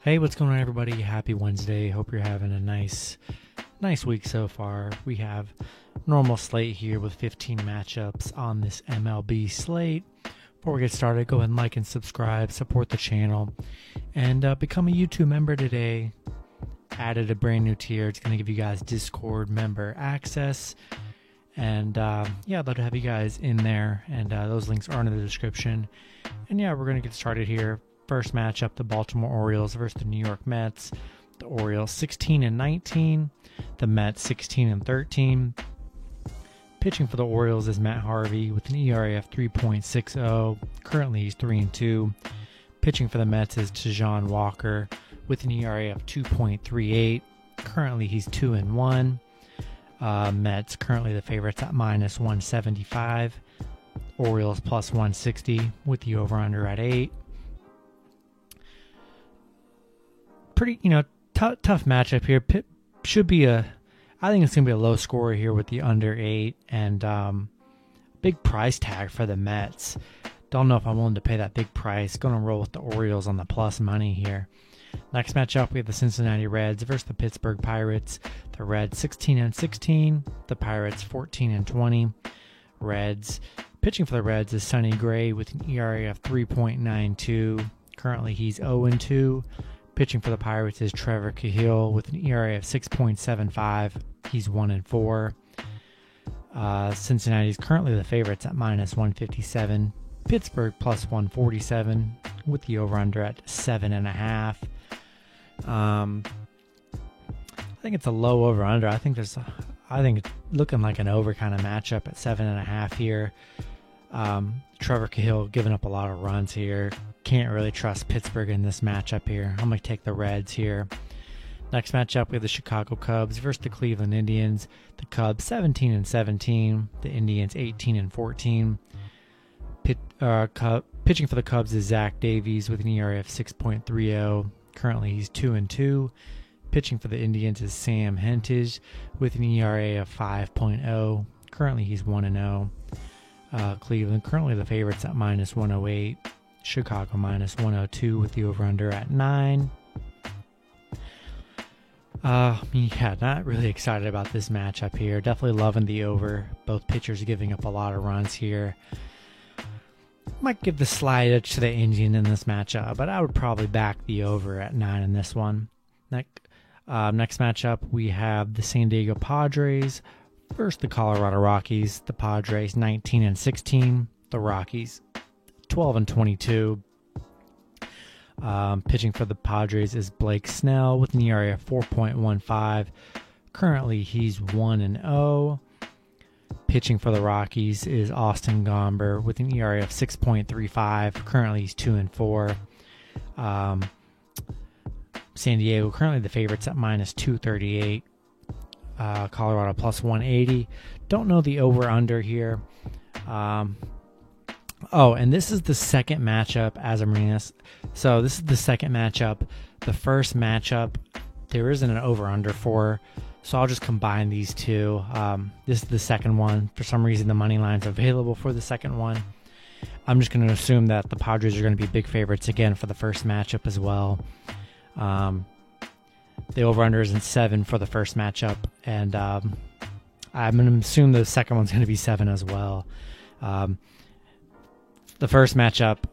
Hey, what's going on, everybody? Happy Wednesday. Hope you're having a nice week so far. We have normal slate here with 15 matchups on this MLB slate. Before we get started, go ahead and like and subscribe, support the channel, and become a YouTube member today. Added a brand new tier. It's going to give you guys Discord member access. And I'd love to have you guys in there. And those links are in the description. And we're going to get started here. First matchup, the Baltimore Orioles versus the New York Mets. The Orioles 16-19, the Mets 16-13. Pitching for the Orioles is Matt Harvey with an ERA of 3.60. Currently he's 3-2. Pitching for the Mets is Taijuan Walker with an ERA of 2.38. Currently he's 2-1. Mets currently the favorites at minus 175. Orioles plus 160 with the over-under at 8. Pretty, tough matchup here. Should be I think it's going to be a low scorer here with the under 8 and big price tag for the Mets. Don't know if I'm willing to pay that big price. Going to roll with the Orioles on the plus money here. Next matchup, we have the Cincinnati Reds versus the Pittsburgh Pirates. The Reds 16-16, the Pirates 14-20. Reds. Pitching for the Reds is Sonny Gray with an ERA of 3.92. Currently he's 0-2. Pitching for the Pirates is Trevor Cahill with an ERA of 6.75. He's 1-4. Cincinnati is currently the favorites at minus 157. Pittsburgh plus 147 with the over-under at 7.5. I think it's a low over-under. I think it's looking like an over kind of matchup at 7.5 here. Trevor Cahill giving up a lot of runs here. Can't really trust Pittsburgh in this matchup here. I'm going to take the Reds here. Next matchup, we have the Chicago Cubs versus the Cleveland Indians. The Cubs 17-17, the Indians 18-14. Pitching for the Cubs is Zach Davies with an ERA of 6.30. Currently he's 2-2. Pitching for the Indians is Sam Hentges with an ERA of 5.0. Currently he's 1-0. Cleveland currently the favorites at minus 108. Chicago minus 102 with the over-under at 9. Not really excited about this matchup here. Definitely loving the over. Both pitchers giving up a lot of runs here. Might give the slight edge to the Indian in this matchup, but I would probably back the over at 9 in this one. Next matchup, we have the San Diego Padres versus the Colorado Rockies. The Padres 19-16, the Rockies 12-22. Pitching for the Padres is Blake Snell with an ERA of 4.15. Currently, he's 1-0. Pitching for the Rockies is Austin Gomber with an ERA of 6.35. Currently, he's 2-4. San Diego currently the favorites at minus 238. Colorado plus 180. Don't know the over-under here. And this is the second matchup as I'm reading this. So this is the second matchup. The first matchup, there isn't an over-under for. So I'll just combine these two. This is the second one. For some reason, the money line's available for the second one. I'm just going to assume that the Padres are going to be big favorites again for the first matchup as well. The over-under is in 7 for the first matchup. And I'm going to assume the second one's going to be 7 as well. The first matchup,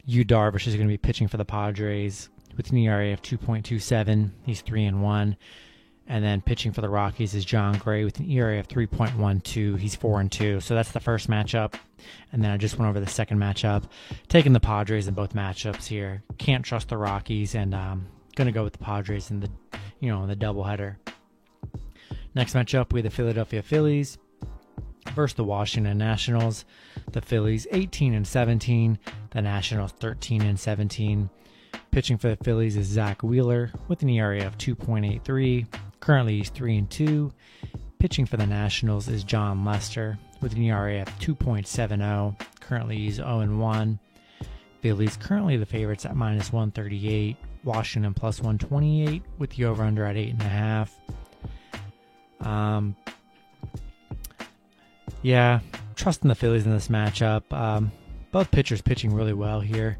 Yu Darvish is going to be pitching for the Padres with an ERA of 2.27. He's 3-1. And then pitching for the Rockies is John Gray with an ERA of 3.12. He's 4-2. So that's the first matchup. And then I just went over the second matchup. Taking the Padres in both matchups here. Can't trust the Rockies, and going to go with the Padres in the doubleheader. Next matchup, we have the Philadelphia Phillies versus the Washington Nationals. The Phillies 18-17, the Nationals 13-17. Pitching for the Phillies is Zach Wheeler with an ERA of 2.83. Currently he's 3-2. Pitching for the Nationals is John Lester with an ERA of 2.70. Currently he's 0-1. Phillies currently the favorites at minus 138. Washington plus 128 with the over-under at 8.5. Trusting the Phillies in this matchup. Both pitchers pitching really well here.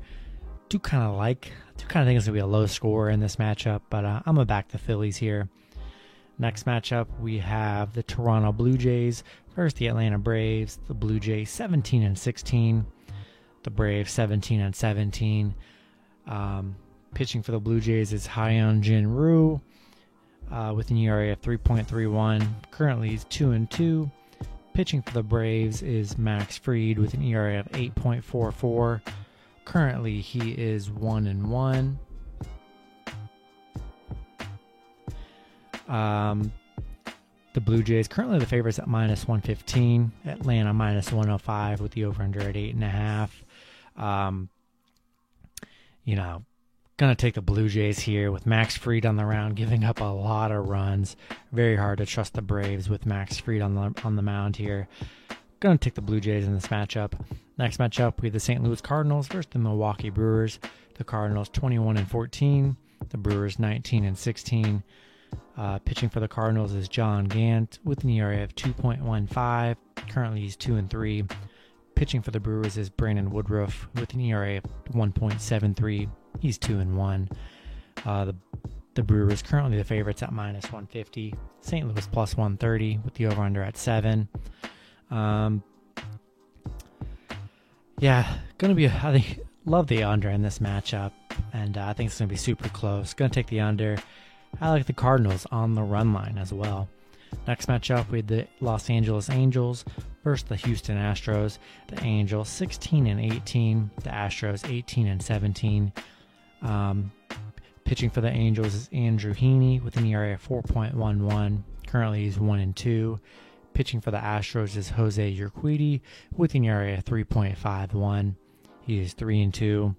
do kind of think it's going to be a low score in this matchup, but I'm going to back the Phillies here. Next matchup, we have the Toronto Blue Jays versus the Atlanta Braves. The Blue Jays 17-16, the Braves 17-17. Pitching for the Blue Jays is Hyun-Jin Ryu with an ERA of 3.31. Currently, he's 2-2. Pitching for the Braves is Max Fried with an ERA of 8.44. Currently, he is 1-1. The Blue Jays currently the favorites at -115. Atlanta -105 with the over/under at 8.5. Gonna take the Blue Jays here with Max Fried on the mound, giving up a lot of runs. Very hard to trust the Braves with Max Fried on the mound here. Gonna take the Blue Jays in this matchup. Next matchup, we have the St. Louis Cardinals versus the Milwaukee Brewers. The Cardinals 21-14, the Brewers 19-16. Pitching for the Cardinals is John Gant with an ERA of 2.15. Currently, he's 2-3. Pitching for the Brewers is Brandon Woodruff with an ERA of 1.73. He's 2-1. The Brewers currently the favorites at -150. St. Louis +130 with the over/under at 7. Gonna be. I think love the under in this matchup, and I think it's gonna be super close. Gonna take the under. I like the Cardinals on the run line as well. Next matchup, we had the Los Angeles Angels versus the Houston Astros. The Angels 16-18, the Astros 18-17. Pitching for the Angels is Andrew Heaney with an ERA of 4.11. Currently, he's 1-2. Pitching for the Astros is Jose Urquidy with an ERA of 3.51. He is 3-2.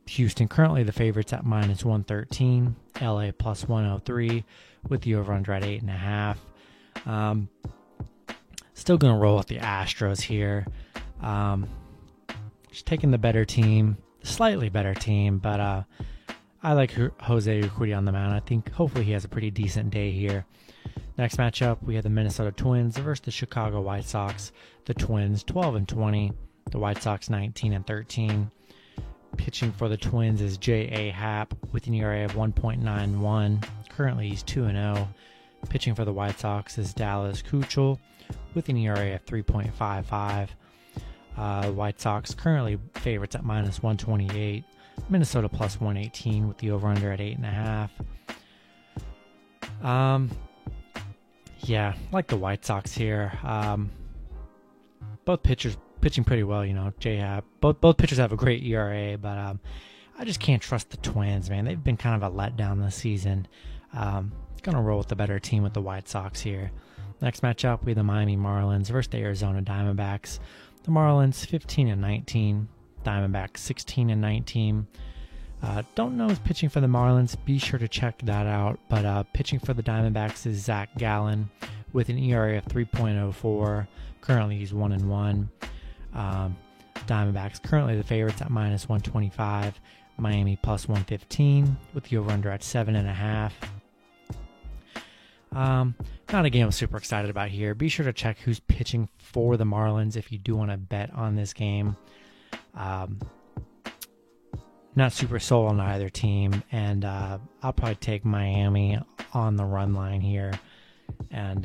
Houston currently the favorites at -113. LA +103 with the over/under at 8.5. Still going to roll with the Astros here. Just taking the better team, slightly better team, but I like Jose Urquidy on the mound. I think hopefully he has a pretty decent day here. Next matchup, we have the Minnesota Twins versus the Chicago White Sox. The Twins 12-20, the White Sox 19-13. Pitching for the Twins is J.A. Happ with an ERA of 1.91. Currently, he's 2-0. Pitching for the White Sox is Dallas Keuchel with an ERA of 3.55. White Sox currently favorites at -128. Minnesota +118 with the over/under at 8.5. Like the White Sox here. Both pitchers pitching pretty well, J-Happ. Both pitchers have a great ERA, but I just can't trust the Twins, man. They've been kind of a letdown this season. Gonna roll with the better team with the White Sox here. Next matchup, we have the Miami Marlins versus the Arizona Diamondbacks. The Marlins 15-19, Diamondbacks 16-19. Don't know who's pitching for the Marlins. Be sure to check that out. But pitching for the Diamondbacks is Zach Gallen with an ERA of 3.04. Currently, he's 1-1. Diamondbacks currently the favorites at -125. Miami +115 with the over/under at 7.5. Not a game I'm super excited about here. Be sure to check who's pitching for the Marlins if you do want to bet on this game. Not super sold on either team, and I'll probably take Miami on the run line here. And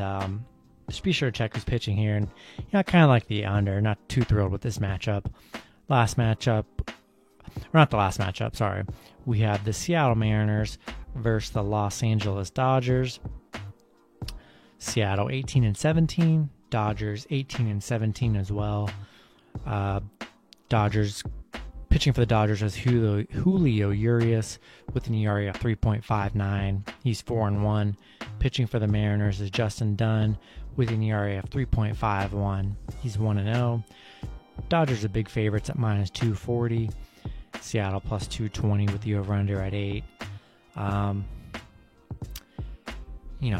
just be sure to check who's pitching here. And I kind of like the under. Not too thrilled with this matchup. We have the Seattle Mariners versus the Los Angeles Dodgers. Seattle 18-17, Dodgers 18-17 as well. Pitching for the Dodgers is Julio Urias with an ERA of 3.59. He's 4-1. Pitching for the Mariners is Justin Dunn with an ERA of 3.51. He's 1-0. Dodgers are big favorites at -240. Seattle +220 with the over/under at 8.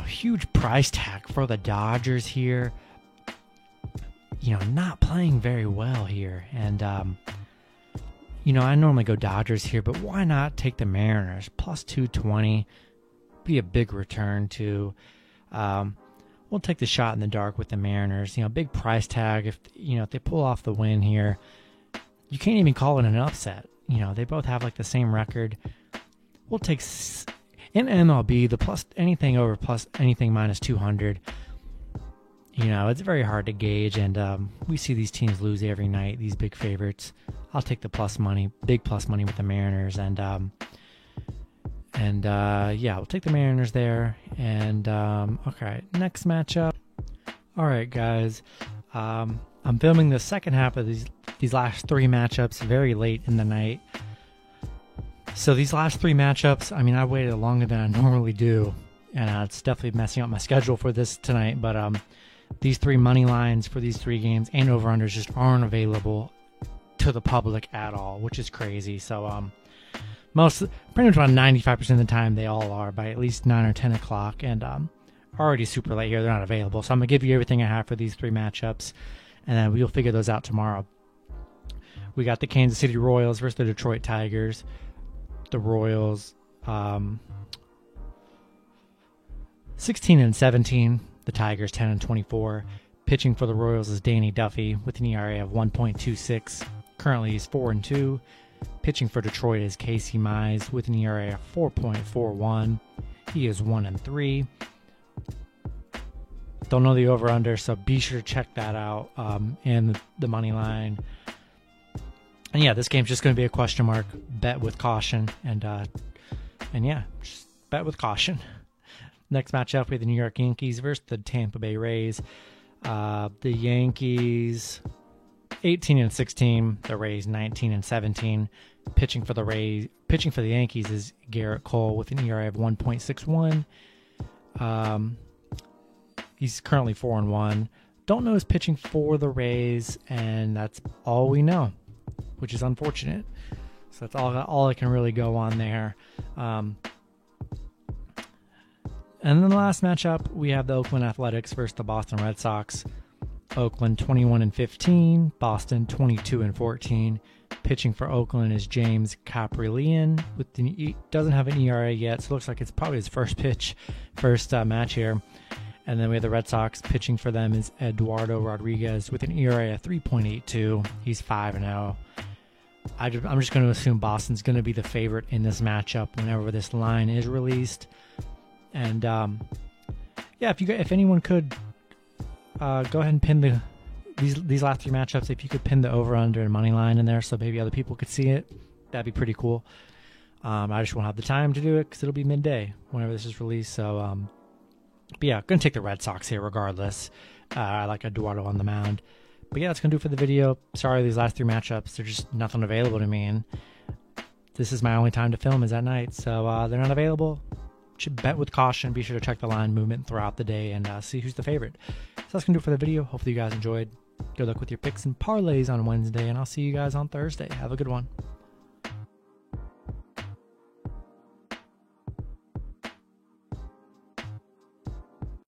Huge price tag for the Dodgers here. Not playing very well here. And, I normally go Dodgers here, but why not take the Mariners? +220. Be a big return, too. We'll take the shot in the dark with the Mariners. Big price tag. If they pull off the win here, you can't even call it an upset. You know, they both have like the same record. We'll take in MLB the plus anything over plus anything minus 200. You know, it's very hard to gauge, and we see these teams lose every night. These big favorites. I'll take the plus money, big plus money with the Mariners, and yeah, we'll take the Mariners there. And okay, next matchup. All right, guys. I'm filming the second half of these last three matchups very late in the night. So these last three matchups, I mean, I waited longer than I normally do, and it's definitely messing up my schedule for this tonight. But these three money lines for these three games and over-unders just aren't available to the public at all, which is crazy. So pretty much about 95% of the time they all are by at least 9 or 10 o'clock, and already super late here. They're not available. So I'm going to give you everything I have for these three matchups, and then we'll figure those out tomorrow. We got the Kansas City Royals versus the Detroit Tigers. The Royals 16-17. The Tigers 10-24. Pitching for the Royals is Danny Duffy with an ERA of 1.26. Currently he's 4-2. Pitching for Detroit is Casey Mize with an ERA of 4.41. He is 1-3. Don't know the over-under, so be sure to check that out, and the money line. And yeah, this game's just going to be a question mark. Bet with caution, and yeah, just bet with caution. Next matchup, we have the New York Yankees versus the Tampa Bay Rays. The Yankees 18-16. The Rays 19-17. Pitching for the Yankees is Garrett Cole with an ERA of 1.61. He's currently 4-1. Don't know his pitching for the Rays, and that's all we know, which is unfortunate. So that's all I can really go on there. And then the last matchup, we have the Oakland Athletics versus the Boston Red Sox. Oakland 21-15, Boston 22-14. Pitching for Oakland is James Kaprielian. Doesn't have an ERA yet, so it looks like it's probably his first match here. And then we have the Red Sox. Pitching for them is Eduardo Rodriguez with an ERA of 3.82. He's 5-0. I'm just going to assume Boston's going to be the favorite in this matchup whenever this line is released. And yeah, if anyone could go ahead and pin these last three matchups, if you could pin the over/under and money line in there, so maybe other people could see it, that'd be pretty cool. I just won't have the time to do it because it'll be midday whenever this is released. So, but yeah, gonna take the Red Sox here regardless. I like Eduardo on the mound. But yeah, that's gonna do it for the video. Sorry, these last three matchups, they're just nothing available to me, and this is my only time to film is at night, so they're not available. Should bet with caution. Be sure to check the line movement throughout the day and see who's the favorite. So that's gonna do it for the video. Hopefully you guys enjoyed. Good luck with your picks and parlays on Wednesday, and I'll see you guys on Thursday. Have a good one.